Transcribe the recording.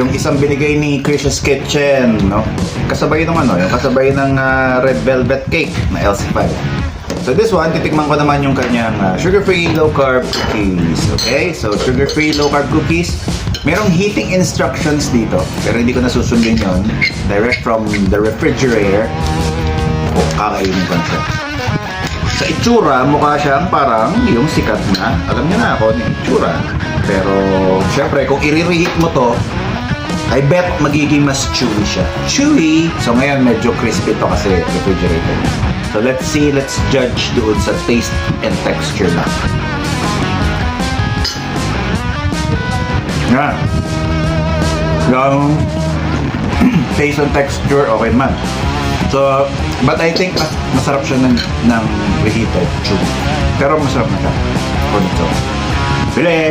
Yung isang binigay ni Chris's Kitchen, no? Kasabay ng yung kasabay ng red velvet cake na LC5. So this one, titikman ko naman yung kanyang sugar-free low-carb cookies. Okay? So sugar-free low-carb cookies. Merong heating instructions dito, pero hindi ko nasusundin yon. Direct from the refrigerator. Kakainin ko na siya. Sa itsura, mukha siyang parang yung sikat na. Alam niyo na ako yung itsura. Pero, syempre, kung i-reheat mo to, I bet magiging mas chewy siya. Chewy! So ngayon, medyo crispy to kasi refrigerator. So let's see, let's judge doon sa taste and texture na. Yan. Yung taste and texture, okay naman. So, but I think masarap siya ng reheated chewy. Pero masarap na siya. Bili!